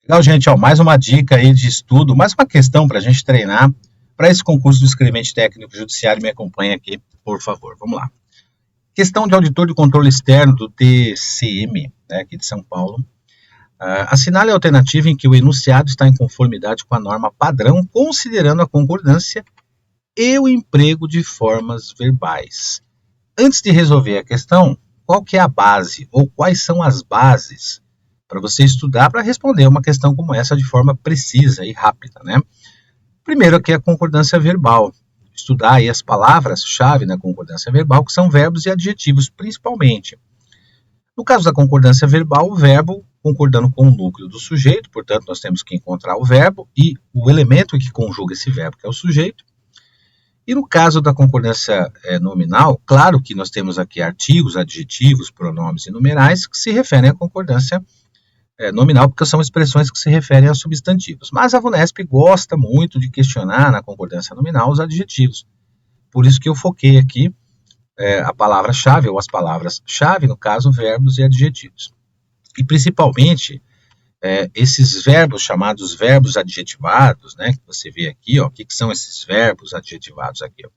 Legal, gente, ó, mais uma dica aí de estudo, mais uma questão para a gente treinar para esse concurso do escrevente técnico judiciário. Me acompanha aqui, por favor. Vamos lá. Questão de auditor de controle externo do TCM, né, aqui de São Paulo. Assinale a alternativa em que o enunciado está em conformidade com a norma padrão, considerando a concordância e o emprego de formas verbais. Antes de resolver a questão, qual que é a base ou quais são as bases para você estudar para responder uma questão como essa de forma precisa e rápida, né? Primeiro aqui a concordância verbal. Estudar aí as palavras-chave na concordância verbal, que são verbos e adjetivos, principalmente. No caso da concordância verbal, o verbo concordando com o núcleo do sujeito, portanto, nós temos que encontrar o verbo e o elemento que conjuga esse verbo, que é o sujeito. E no caso da concordância nominal, claro que nós temos aqui artigos, adjetivos, pronomes e numerais que se referem à concordância nominal, porque são expressões que se referem a substantivos. Mas a VUNESP gosta muito de questionar na concordância nominal os adjetivos. Por isso que eu foquei aqui a palavra-chave, ou as palavras-chave, no caso, verbos e adjetivos. E principalmente esses verbos chamados verbos adjetivados, né, que você vê aqui, ó, o que são esses verbos adjetivados aqui? Ó?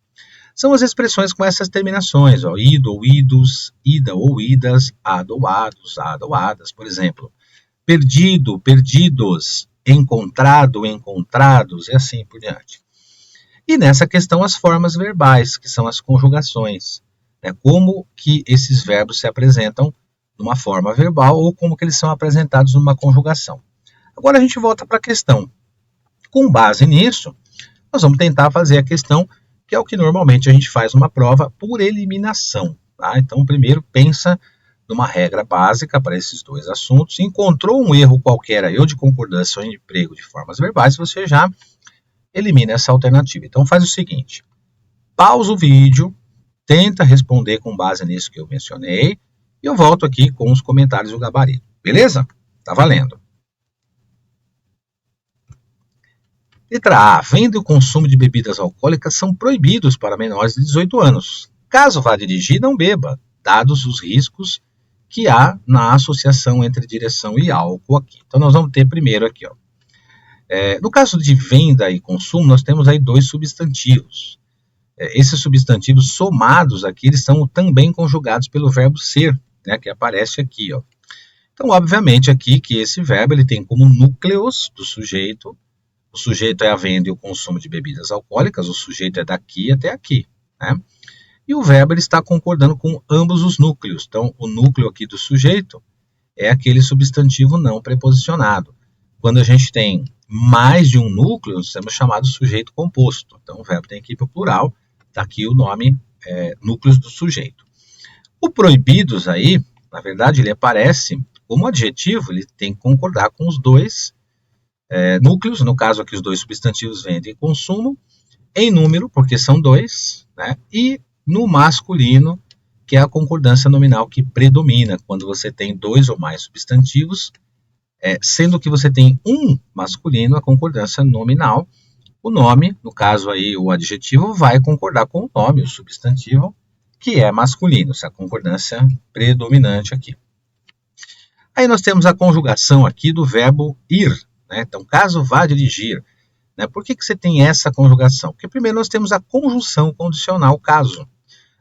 São as expressões com essas terminações, ó, ido ou idos, ida ou idas, ado ou ados, ada ou adas, por exemplo. Perdido, perdidos, encontrado, encontrados, e assim por diante. E nessa questão as formas verbais, que são as conjugações, né, como que esses verbos se apresentam numa forma verbal ou como que eles são apresentados numa conjugação. Agora a gente volta para a questão. Com base nisso, nós vamos tentar fazer a questão, que é o que normalmente a gente faz numa prova por eliminação. Tá? Então, primeiro, pensa numa regra básica para esses dois assuntos. Encontrou um erro qualquer aí, ou de concordância ou de emprego de formas verbais, você já elimina essa alternativa. Então, faz o seguinte. Pausa o vídeo, tenta responder com base nisso que eu mencionei, e eu volto aqui com os comentários do gabarito. Beleza? Tá valendo. Letra A. Venda e o consumo de bebidas alcoólicas são proibidos para menores de 18 anos. Caso vá dirigir, não beba, dados os riscos que há na associação entre direção e álcool aqui. Então, nós vamos ter primeiro aqui, ó. No caso de venda e consumo, nós temos aí dois substantivos. Esses substantivos somados aqui, eles são também conjugados pelo verbo ser, né, que aparece aqui, ó. Então, obviamente, aqui que esse verbo ele tem como núcleos do sujeito. O sujeito é a venda e o consumo de bebidas alcoólicas, o sujeito é daqui até aqui, né? E o verbo ele está concordando com ambos os núcleos. Então, o núcleo aqui do sujeito é aquele substantivo não preposicionado. Quando a gente tem mais de um núcleo, nós temos chamado sujeito composto. Então, o verbo tem que ir para o plural, está aqui o nome núcleos do sujeito. O proibidos aí, na verdade, ele aparece como adjetivo, ele tem que concordar com os dois núcleos, no caso aqui os dois substantivos venda e consumo, em número, porque são dois, né? E no masculino, que é a concordância nominal que predomina, quando você tem dois ou mais substantivos, sendo que você tem um masculino, a concordância nominal, o nome, no caso aí o adjetivo, vai concordar com o nome, o substantivo, que é masculino, essa concordância predominante aqui. Aí nós temos a conjugação aqui do verbo ir, né? Então, caso vá dirigir, né? Por que você tem essa conjugação? Porque primeiro nós temos a conjunção condicional caso.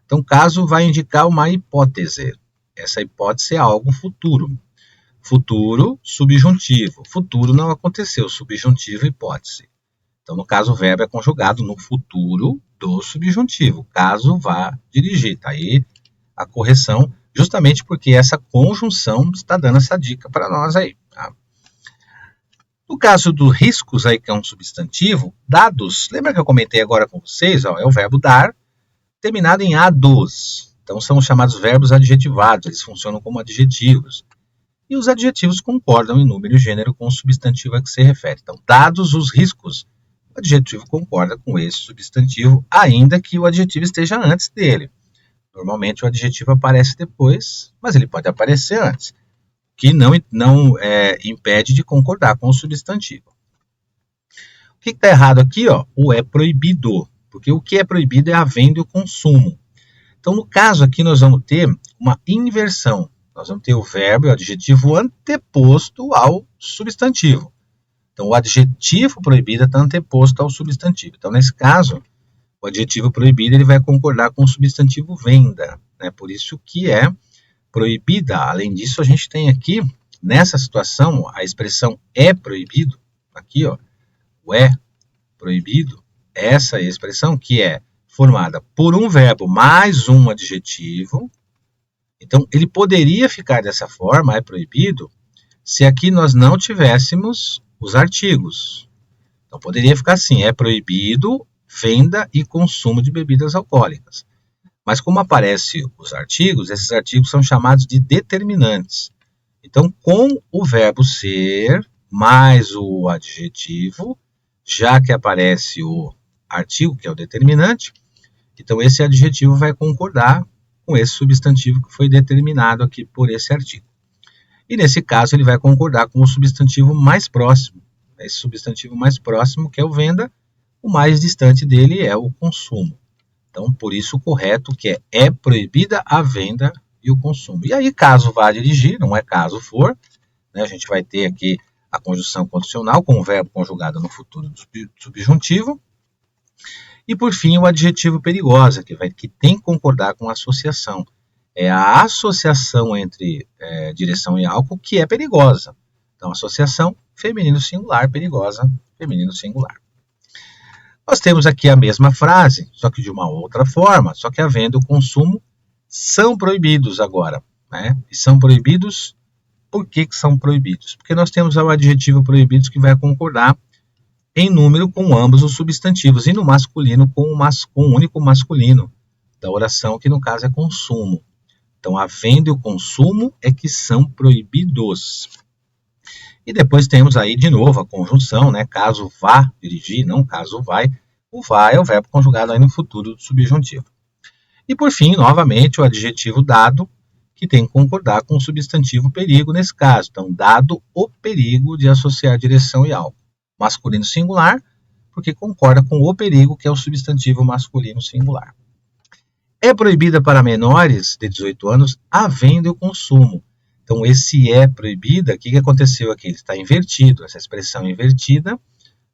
Então, caso vai indicar uma hipótese. Essa hipótese é algo futuro. Futuro, subjuntivo. Futuro não aconteceu, subjuntivo, hipótese. Então, no caso, o verbo é conjugado no futuro do subjuntivo. Caso vá dirigir. Está aí a correção, justamente porque essa conjunção está dando essa dica para nós aí. Tá? No caso do riscos, aí, que é um substantivo, dados, lembra que eu comentei agora com vocês? Ó, é o verbo dar, terminado em ados. Então, são os chamados verbos adjetivados, eles funcionam como adjetivos. E os adjetivos concordam em número e gênero com o substantivo a que se refere. Então, dados os riscos, o adjetivo concorda com esse substantivo, ainda que o adjetivo esteja antes dele. Normalmente, o adjetivo aparece depois, mas ele pode aparecer antes, que não impede de concordar com o substantivo. O que está errado aqui? Ó? O é proibido, porque o que é proibido é a venda e o consumo. Então, no caso aqui, nós vamos ter uma inversão. Nós vamos ter o verbo e o adjetivo anteposto ao substantivo. Então, o adjetivo proibido está anteposto ao substantivo. Então, nesse caso, o adjetivo proibido ele vai concordar com o substantivo venda, né? Por isso que é proibida. Além disso, a gente tem aqui, nessa situação, a expressão é proibido, aqui, ó, o é proibido, essa expressão que é formada por um verbo mais um adjetivo. Então, ele poderia ficar dessa forma, é proibido, se aqui nós não tivéssemos os artigos. Então, poderia ficar assim, é proibido venda e consumo de bebidas alcoólicas. Mas como aparecem os artigos, esses artigos são chamados de determinantes. Então, com o verbo ser mais o adjetivo, já que aparece o artigo, que é o determinante, então esse adjetivo vai concordar com esse substantivo que foi determinado aqui por esse artigo. E nesse caso ele vai concordar com o substantivo mais próximo. Esse substantivo mais próximo, que é o venda, o mais distante dele é o consumo. Então, por isso o correto que é proibida a venda e o consumo. E aí, caso vá dirigir, não é caso for, né, a gente vai ter aqui a conjunção condicional com o verbo conjugado no futuro do subjuntivo. E, por fim, o adjetivo perigosa, que tem que concordar com a associação. É a associação entre direção e álcool que é perigosa. Então, associação feminino singular, perigosa, feminino singular. Nós temos aqui a mesma frase, só que de uma outra forma, só que a venda e o consumo são proibidos agora, né? E são proibidos, por que são proibidos? Porque nós temos o adjetivo proibidos que vai concordar em número com ambos os substantivos, e no masculino com o único masculino da oração, que no caso é consumo. Então, a venda e o consumo é que são proibidos. E depois temos aí de novo a conjunção, né? Caso vá dirigir, não caso vai. O vai é o verbo conjugado aí no futuro do subjuntivo. E por fim, novamente, o adjetivo dado, que tem que concordar com o substantivo perigo nesse caso. Então, dado o perigo de associar direção e álcool. Masculino singular, porque concorda com o perigo, que é o substantivo masculino singular. É proibida para menores de 18 anos a venda e o consumo. Então, esse é proibida, o que aconteceu aqui? Ele está invertido, essa expressão invertida,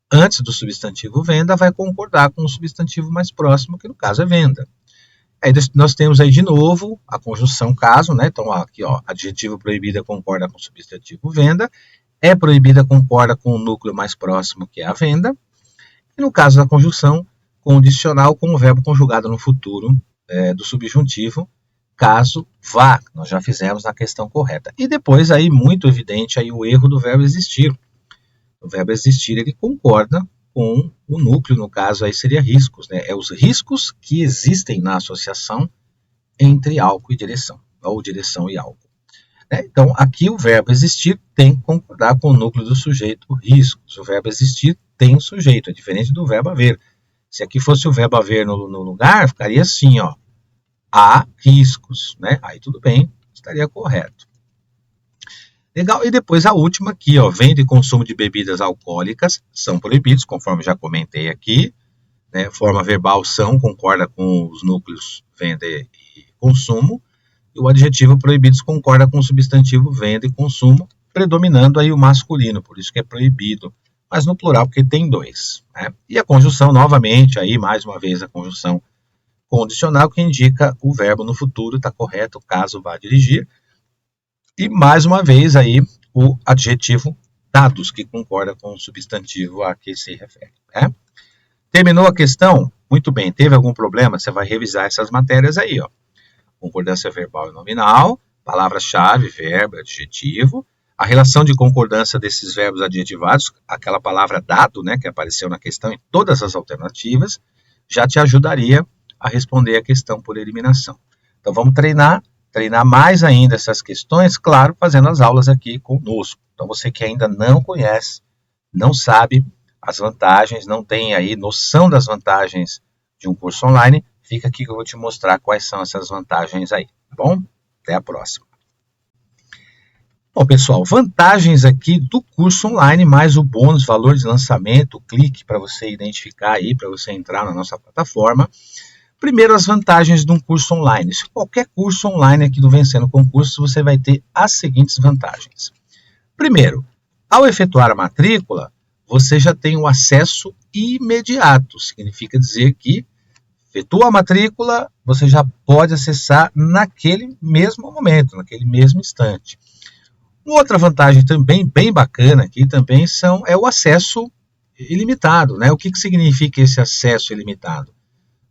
antes do substantivo venda, vai concordar com o substantivo mais próximo, que no caso é venda. Aí nós temos aí de novo a conjunção caso, né? Então, aqui, ó, adjetivo proibida concorda com o substantivo venda, é proibida concorda com o núcleo mais próximo, que é a venda, e no caso da conjunção condicional com o verbo conjugado no futuro do subjuntivo, caso vá, nós já fizemos na questão correta. E depois aí muito evidente aí o erro do verbo existir. O verbo existir ele concorda com o núcleo, no caso aí seria riscos, né? É os riscos que existem na associação entre álcool e direção, ou direção e álcool. Então, aqui o verbo existir tem que concordar com o núcleo do sujeito riscos. O verbo existir tem um sujeito, é diferente do verbo haver. Se aqui fosse o verbo haver no lugar, ficaria assim, ó. Há riscos, né? Aí tudo bem, estaria correto. Legal, e depois a última aqui, ó. Venda e consumo de bebidas alcoólicas são proibidos, conforme já comentei aqui. Né? Forma verbal são, concorda com os núcleos venda e consumo. E o adjetivo proibidos concorda com o substantivo venda e consumo, predominando aí o masculino, por isso que é proibido. Mas no plural, porque tem dois. Né? E a conjunção, novamente, aí mais uma vez a conjunção condicional, que indica o verbo no futuro, está correto, caso vá dirigir. E mais uma vez aí o adjetivo dados, que concorda com o substantivo a que se refere. Né? Terminou a questão? Muito bem, teve algum problema? Você vai revisar essas matérias aí, ó. Concordância verbal e nominal, palavra-chave, verbo, adjetivo, a relação de concordância desses verbos adjetivados, aquela palavra dado, né, que apareceu na questão em todas as alternativas, já te ajudaria a responder a questão por eliminação. Então vamos treinar mais ainda essas questões, claro, fazendo as aulas aqui conosco. Então você que ainda não conhece, não sabe as vantagens, não tem aí noção das vantagens de um curso online, fica aqui que eu vou te mostrar quais são essas vantagens aí, tá bom? Até a próxima. Bom, pessoal, vantagens aqui do curso online, mais o bônus, valor de lançamento, clique para você identificar aí, para você entrar na nossa plataforma. Primeiro, as vantagens de um curso online. Se qualquer curso online aqui do Vencendo Concursos, você vai ter as seguintes vantagens. Primeiro, ao efetuar a matrícula, você já tem o acesso imediato. Significa dizer que efetua a matrícula, você já pode acessar naquele mesmo momento, naquele mesmo instante. Uma outra vantagem também bem bacana aqui também é o acesso ilimitado, né? O que significa esse acesso ilimitado?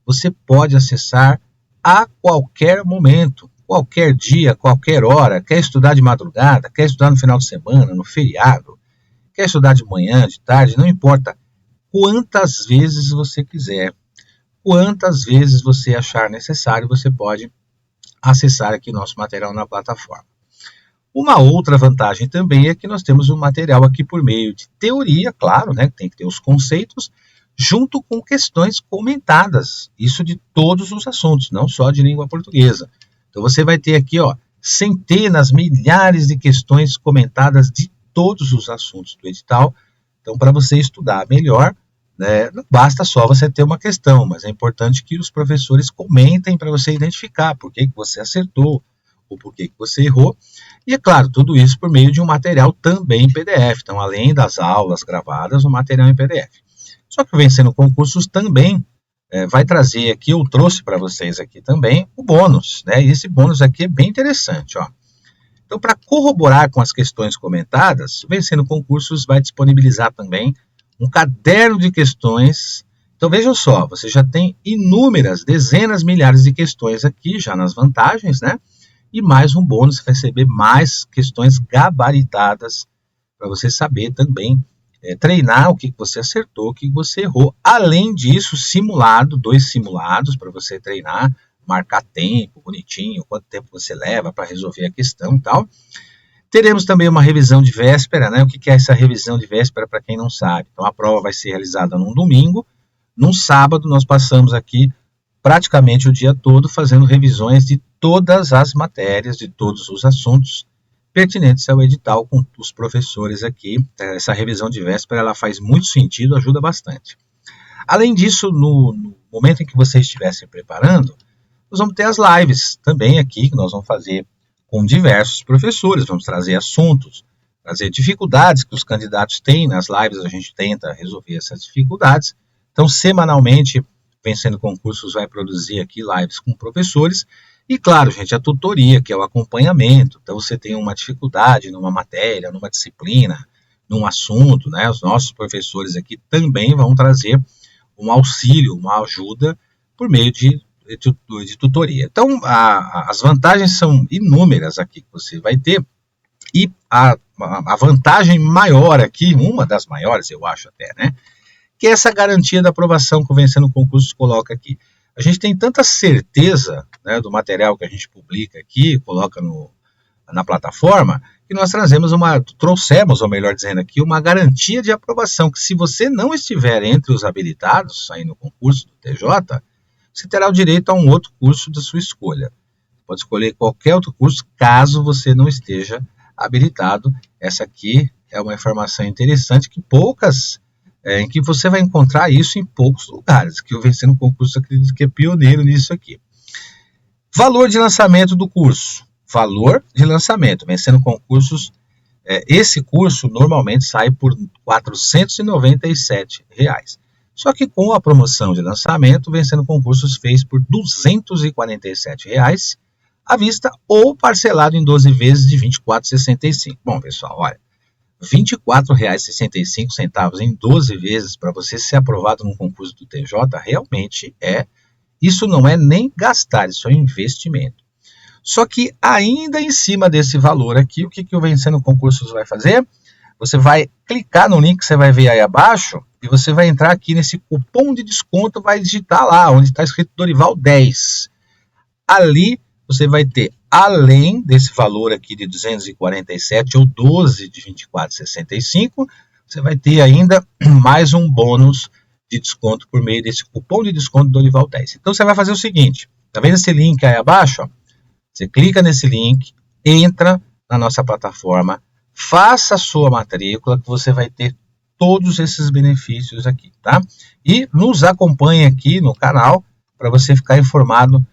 Você pode acessar a qualquer momento, qualquer dia, qualquer hora. Quer estudar de madrugada, quer estudar no final de semana, no feriado, quer estudar de manhã, de tarde, não importa quantas vezes você quiser, quantas vezes você achar necessário, você pode acessar aqui nosso material na plataforma. Uma outra vantagem também é que nós temos um material aqui por meio de teoria, claro, né, tem que ter os conceitos, junto com questões comentadas, isso de todos os assuntos, não só de língua portuguesa. Então você vai ter aqui, ó, centenas, milhares de questões comentadas de todos os assuntos do edital. Então, para você estudar melhor, né, não basta só você ter uma questão, mas é importante que os professores comentem para você identificar por que você acertou ou por que você errou. E, é claro, tudo isso por meio de um material também em PDF. Então, além das aulas gravadas, um material em PDF. Só que o Vencendo Concursos também vai trazer aqui, eu trouxe para vocês aqui também, o bônus, né? E esse bônus aqui é bem interessante, ó. Então, para corroborar com as questões comentadas, o Vencendo Concursos vai disponibilizar também um caderno de questões. Então, vejam só, você já tem inúmeras, dezenas, milhares de questões aqui, já nas vantagens, né? E mais um bônus, receber mais questões gabaritadas, para você saber também treinar o que você acertou, o que você errou. Além disso, simulado, 2 simulados para você treinar, marcar tempo bonitinho, quanto tempo você leva para resolver a questão e tal. Teremos também uma revisão de véspera, né? O que é essa revisão de véspera para quem não sabe? Então a prova vai ser realizada num domingo, num sábado nós passamos aqui praticamente o dia todo fazendo revisões de todas as matérias, de todos os assuntos pertinentes ao edital com os professores aqui. Essa revisão de véspera ela faz muito sentido, ajuda bastante. Além disso, no momento em que você estiver se preparando, nós vamos ter as lives também aqui, que nós vamos fazer com diversos professores, vamos trazer assuntos, trazer dificuldades que os candidatos têm. Nas lives a gente tenta resolver essas dificuldades. Então, semanalmente, Vencendo Concursos vai produzir aqui lives com professores. E, claro, gente, a tutoria, que é o acompanhamento. Então, você tem uma dificuldade numa matéria, numa disciplina, num assunto, né? Os nossos professores aqui também vão trazer um auxílio, uma ajuda por meio de tutoria. Então, as vantagens são inúmeras aqui que você vai ter. E a vantagem maior aqui, uma das maiores, eu acho até, né? Que é essa garantia da aprovação que o Vencendo Concursos coloca aqui. A gente tem tanta certeza, né, do material que a gente publica aqui, coloca na plataforma, que nós trouxemos, ou melhor dizendo aqui, uma garantia de aprovação, que se você não estiver entre os habilitados aí no concurso do TJ, você terá o direito a um outro curso da sua escolha. Pode escolher qualquer outro curso, caso você não esteja habilitado. Essa aqui é uma informação interessante que em que você vai encontrar isso em poucos lugares, que o Vencendo Concursos acredito que é pioneiro nisso aqui. Valor de lançamento do curso. Valor de lançamento. Vencendo Concursos, esse curso normalmente sai por R$ 497. Só que com a promoção de lançamento, Vencendo Concursos fez por R$ 247 à vista ou parcelado em 12 vezes de R$ 24,65. Bom, pessoal, olha, R$ 24,65 em 12 vezes para você ser aprovado num concurso do TJ, realmente isso não é nem gastar, isso é investimento. Só que ainda em cima desse valor aqui, o que o Vencendo Concursos vai fazer? Você vai clicar no link que você vai ver aí abaixo e você vai entrar aqui nesse cupom de desconto, vai digitar lá onde está escrito Dorival 10. Ali você vai ter, além desse valor aqui de 247 ou 12 de 24,65, você vai ter ainda mais um bônus de desconto por meio desse cupom de desconto Dorival 10. Então você vai fazer o seguinte, tá vendo esse link aí abaixo? Ó? Você clica nesse link, entra na nossa plataforma, faça a sua matrícula que você vai ter todos esses benefícios aqui, tá? E nos acompanhe aqui no canal para você ficar informado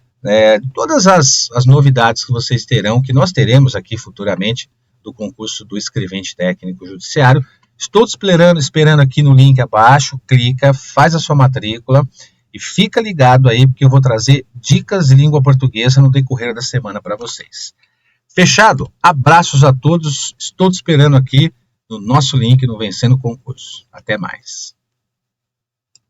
de todas as novidades que vocês terão, que nós teremos aqui futuramente do concurso do escrevente técnico judiciário, Estou te esperando aqui no link abaixo, clica, faz a sua matrícula e fica ligado aí porque eu vou trazer dicas de língua portuguesa no decorrer da semana para vocês. Fechado? Abraços a todos, estou te esperando aqui no nosso link no Vencendo Concurso. Até mais.